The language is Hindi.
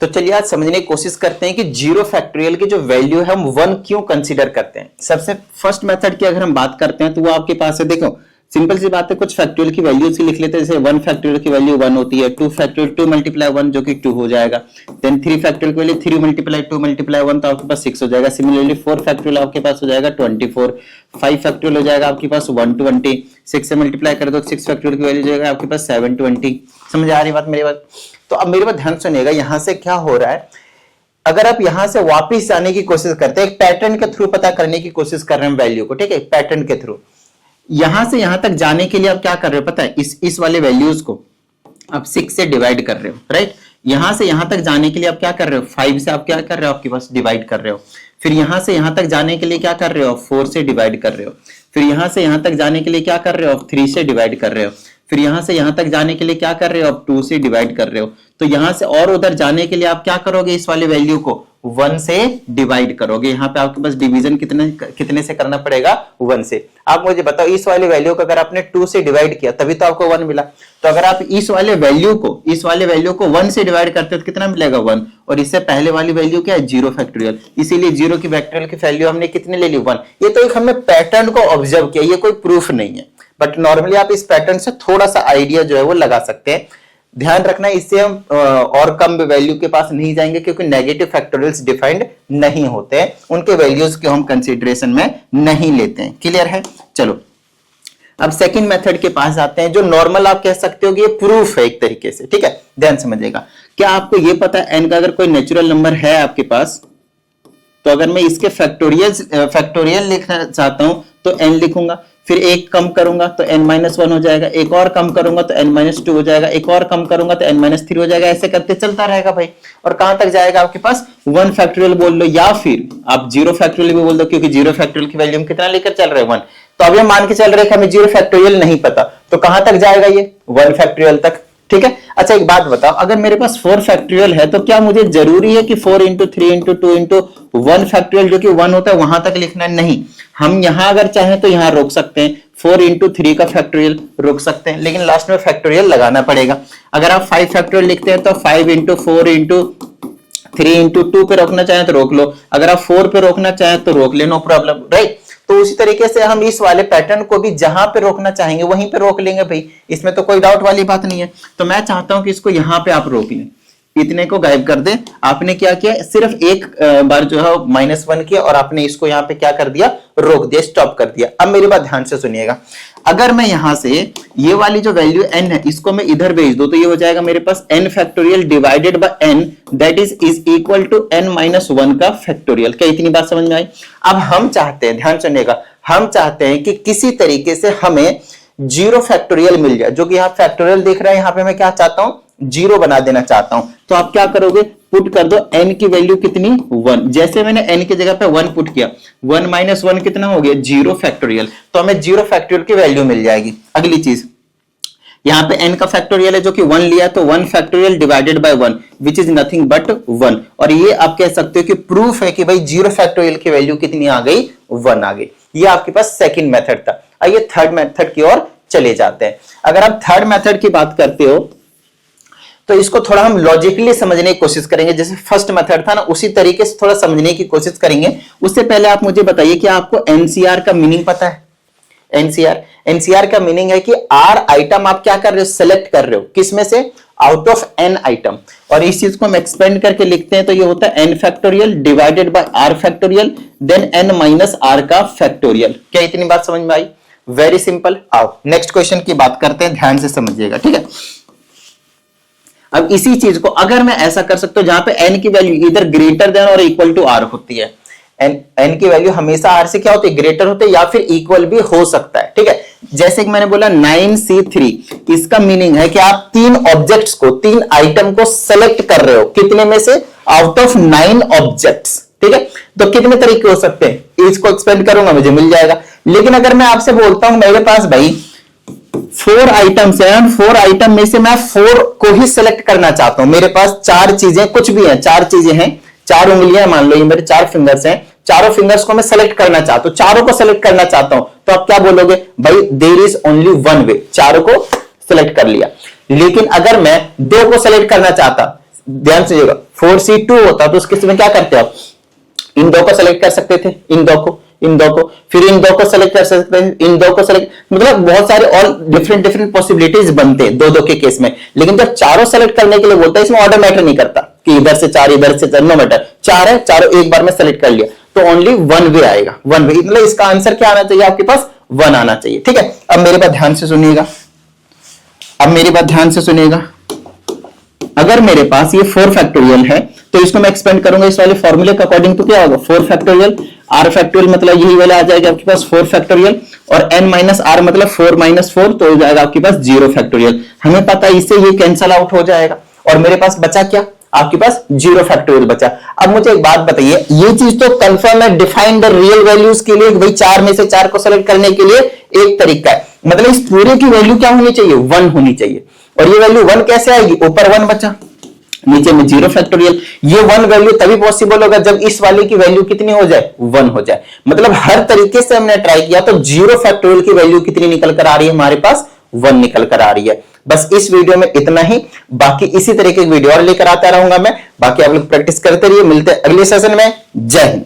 तो चलिए आज समझने की कोशिश करते हैं कि जीरो फैक्टोरियल की जो वैल्यू है हम 1 क्यों कंसीडर करते हैं। सबसे फर्स्ट मेथड की अगर हम बात करते हैं तो वो आपके पास है, देखो सिंपल सी बात है, कुछ फैक्टोरियल की वैल्यूज की लिख लेते हैं। जैसे 1 फैक्टोरियल की वैल्यू 1 होती है, 2 फैक्टोरियल 2 मल्टीप्लाई 1 जो कि 2 हो जाएगा, देन 3 फैक्टोरियल की वैल्यू 3 मल्टीप्लाई 2 मल्टीप्लाई 1 तो आपके पास 6 हो जाएगा। सिमिलरली 4 फैक्टोरियल आपके पास हो जाएगा 24, 5 फैक्टोरियल हो जाएगा आपके पास 120, 6 से मल्टीप्लाई कर दो 6 फैक्टोरियल की वैल्यू जाएगा आपके पास 720। समझ आ रही बात मेरी बात? तो अब मेरी बात ध्यान सुनिएगा, यहां से क्या हो रहा है, अगर आप यहां से वापस जाने की कोशिश करते हैं, एक पैटर्न के थ्रू पता करने की कोशिश कर रहे हैं वैल्यू को, ठीक है, पैटर्न के थ्रू यहां से यहां तक जाने के लिए आप क्या कर रहे हो पता है, इस वाले वैल्यूज को आप 6 से डिवाइड कर रहे हो, राइट। यहां से यहां तक जाने के लिए आप क्या कर रहे हो, 5 से आप क्या कर रहे हो, आपके पास डिवाइड कर रहे हो। फिर यहां से यहां तक जाने के लिए क्या कर रहे हो, 4 से डिवाइड कर रहे हो। फिर यहां से यहां तक जाने के लिए क्या कर रहे हो, 3 से डिवाइड कर रहे हो। फिर यहां से यहां तक जाने के लिए क्या कर रहे हो, आप 2 से डिवाइड कर रहे हो। तो यहां से और उधर जाने के लिए आप क्या करोगे, इस वाले वैल्यू को 1 से डिवाइड करोगे। यहां पे आपके पास डिवीजन कितने से करना पड़ेगा, 1 से। आप मुझे बताओ, इस वाले वैल्यू को अगर आपने 2 से डिवाइड किया तभी तो आपको 1 मिला। तो अगर आप इस वाले वैल्यू को 1 से डिवाइड करते हो तो कितना मिलेगा, 1। और इससे पहले वाली वैल्यू क्या है, 0 फैक्टोरियल। इसीलिए 0 की फैक्टोरियल की वैल्यू हमने कितने ले ली, 1। ये तो एक हमने पैटर्न को ऑब्जर्व किया, ये कोई प्रूफ नहीं है, बट नॉर्मली आप इस पैटर्न से थोड़ा सा आइडिया जो है वो लगा सकते हैं। ध्यान रखना, इससे हम और कम वैल्यू के पास नहीं जाएंगे, क्योंकि नेगेटिव फैक्टोरियल्स डिफाइंड नहीं होते हैं, उनके वैल्यूज को हम कंसीडरेशन में नहीं लेते हैं। क्लियर है? चलो अब सेकंड मेथड के पास आते हैं, जो नॉर्मल आप कह सकते हो कि ये प्रूफ है एक तरीके से, ठीक है। ध्यान समझिएगा, क्या आपको ये पता है एन का अगर कोई नेचुरल नंबर है आपके पास, तो अगर मैं इसके फैक्टोरियल लिखना चाहता हूं तो n लिखूंगा, फिर एक कम करूंगा तो n-1 हो जाएगा, एक और कम करूंगा तो n-2 हो जाएगा, एक और कम करूंगा तो n-3 हो जाएगा। ऐसे करते चलता रहेगा भाई, और कहां तक जाएगा आपके पास, 1 फैक्टोरियल बोल लो या फिर आप 0 फैक्टोरियल भी बोल दो, क्योंकि 0 फैक्टोरियल की वैल्यू हम कितना लेकर चल रहे हैं, 1। तो अब ये मान के चल रहे हैं कि हमें 0 फैक्टोरियल नहीं पता, तो कहां तक जाएगा ये, 1 फैक्टोरियल तक, ठीक है। अच्छा एक बात बताओ, अगर मेरे पास 4 फैक्टोरियल है तो क्या मुझे जरूरी है कि 4 इंटू 3 इंटू 2 इंटू 1 फैक्टोरियल जो कि 1 होता है वहां तक लिखना है? नहीं, हम यहां अगर चाहें तो यहां रोक सकते हैं, 4 इंटू 3 का फैक्टोरियल रोक सकते हैं, लेकिन लास्ट में फैक्टोरियल लगाना पड़ेगा। अगर आप 5 फैक्टोरियल लिखते हैं तो 5 इंटू 4 इंटू 3 इंटू 2 पे रोकना चाहें तो रोक लो, अगर आप 4 पे रोकना चाहें तो रोक ले, नो प्रॉब्लम, राइट। तो उसी तरीके से हम इस वाले पैटर्न को भी जहां पे रोकना चाहेंगे वहीं पे रोक लेंगे भाई, इसमें तो कोई डाउट वाली बात नहीं है। तो मैं चाहता हूं कि इसको यहां पे आप रोक लें, इतने को गायब कर दे। आपने क्या किया, सिर्फ एक बार जो है -1 किया और आपने इसको यहाँ पे क्या कर दिया, रोक दिया, स्टॉप कर दिया। अब मेरी बात ध्यान से सुनिएगा, अगर मैं यहां से ये वाली जो वैल्यू n है इसको मैं इधर भेज दो तो ये हो जाएगा मेरे पास n factorial divided by n, that is equal to n-1 का फैक्टोरियल। क्या इतनी बात समझ में आई? अब हम चाहते हैं, ध्यान सुनिएगा, हम चाहते हैं कि किसी तरीके से हमें 0 फैक्टोरियल मिल जाए, जो कि यहाँ फैक्टोरियल देख रहे हैं, यहाँ पे मैं क्या चाहता हूं, 0 बना देना चाहता हूं। तो आप क्या करोगे, पुट कर दो n की वैल्यू कितनी, 1। जैसे मैंने n की जगह पे 1 पुट किया, 1-1 कितना हो गया, 0 फैक्टोरियल। तो हमें 0 फैक्टोरियल की वैल्यू मिल जाएगी। अगली चीज, यहाँ पे n का फैक्टोरियल है जो कि 1 लिया, तो 1 factorial divided bye 1 which is nothing but 1। और ये आप कह सकते हो कि प्रूफ है कि भाई 0 फैक्टोरियल की वैल्यू कितनी आ गई, 1 आ गई। ये आपके पास सेकंड मेथड था। आइए थर्ड मेथड की ओर चले जाते हैं। अगर आप थर्ड मेथड की बात करते हो तो इसको थोड़ा हम लॉजिकली समझने की कोशिश करेंगे, जैसे फर्स्ट मेथड था ना उसी तरीके से थोड़ा समझने की कोशिश करेंगे। उससे पहले आप मुझे बताइए कि आपको एनसीआर का मीनिंग पता है? एनसीआर का मीनिंग है कि आर आइटम आप क्या कर रहे हो, सेलेक्ट कर रहे हो, किसमें से, आउट ऑफ एन आइटम। और इस चीज को हम एक्सपेंड करके लिखते हैं तो ये होता है N factorial divided by R factorial, then N minus R का फैक्टोरियल। क्या इतनी बात समझ में आई? Very simple. आओ नेक्स्ट क्वेश्चन की बात करते हैं, ध्यान से समझिएगा, ठीक है। अब इसी चीज को अगर मैं ऐसा कर सकता हूं जहां पे n की वैल्यू इधर ग्रेटर देन और इक्वल टू r होती है, n की वैल्यू हमेशा r से क्या होती है, ग्रेटर होते हैं या फिर इक्वल भी हो सकता है, ठीक है। जैसे कि मैंने बोला 9C3, इसका मीनिंग है कि आप 3 ऑब्जेक्ट्स को, 3 आइटम को सेलेक्ट कर रहे हो, कितने में से, आउट ऑफ 9 ऑब्जेक्ट्स, ठीक है। तो कितने तरीके हो सकते हैं, इसको एक्सपेंड करूंगा मुझे मिल जाएगा। लेकिन अगर मैं आपसे बोलता हूं मेरे पास भाई 4 आइटम्स हैं, 4 आइटम में से मैं 4 को ही सिलेक्ट करना चाहता हूं, मेरे पास 4 चीजें कुछ भी हैं, 4 चीजें हैं, 4 उंगलियां मान लो, ये मेरे 4 फिंगर्स हैं, चारों फिंगर्स को मैं सेलेक्ट करना चाहता हूं, चारों को सेलेक्ट करना चाहता हूं, तो आप क्या बोलोगे, भाई there is only one way, चारों को सेलेक्ट कर लिया। लेकिन अगर मैं 2 को सेलेक्ट करना चाहता, ध्यान से देखो 4C2 होता तो उस केस में क्या करते हो आप, इन दो को सेलेक्ट कर सकते थे, इन दो को, फिर इन दो को सेलेक्ट कर सकते हैं, इन दो को सेलेक्ट, मतलब बहुत सारे और डिफरेंट पॉसिबिलिटीज बनते हैं दो के केस में। लेकिन जब चारों सेलेक्ट करने के लिए बोलता है, इसमें ऑर्डर मैटर नहीं करता कि इधर से चार इधर से चार, नो मैटर, चार है, चारों एक बार में सेलेक्ट कर लिया तो ओनली वन वे आएगा, वन वे, मतलब इसका आंसर क्या आना चाहिए आपके पास, वन आना चाहिए। ठीक है, अब मेरे बात ध्यान से सुनिएगा, अगर मेरे पास ये 4 फैक्टोरियल है तो इसको मैं एक्सपेंड करूंगा इस वाले फॉर्मूले के अकॉर्डिंग, तो क्या होगा 4 फैक्टोरियल, r फैक्टोरियल मतलब यही वाला आ जाएगा आपके पास 4 फैक्टोरियल, और n माइनस आर मतलब 4 माइनस 4, तो हो जाएगा आपके पास 0 फैक्टोरियल। हमें पता है इससे ये कैंसल आउट हो जाएगा और मेरे पास बचा क्या, आपके पास 0 फैक्टोरियल बचा। अब मुझे एक बात बताइए, ये चीज तो कंफर्म है, डिफाइन द रियल वैल्यूज के लिए भाई 4 में से 4 को सेलेक्ट करने के लिए एक तरीका है, मतलब इस पूरे की वैल्यू क्या होनी चाहिए, 1 होनी चाहिए। और ये वैल्यू 1 कैसे आएगी, ऊपर 1 बचा, नीचे में 0 फैक्टोरियल। ये 1 वैल्यू तभी पॉसिबल होगा जब इस वाले की वैल्यू कितनी हो जाए, 1 हो जाए। मतलब हर तरीके से हमने ट्राई किया तो 0 फैक्टोरियल की वैल्यू कितनी निकल कर आ रही है, हमारे पास 1 निकल कर आ रही है। बस इस वीडियो में इतना ही, बाकी इसी तरह के वीडियो और लेकर आता रहूंगा मैं। बाकी आप लोग प्रैक्टिस करते रहिए, मिलते हैं अगले सेशन में। जय हिंद।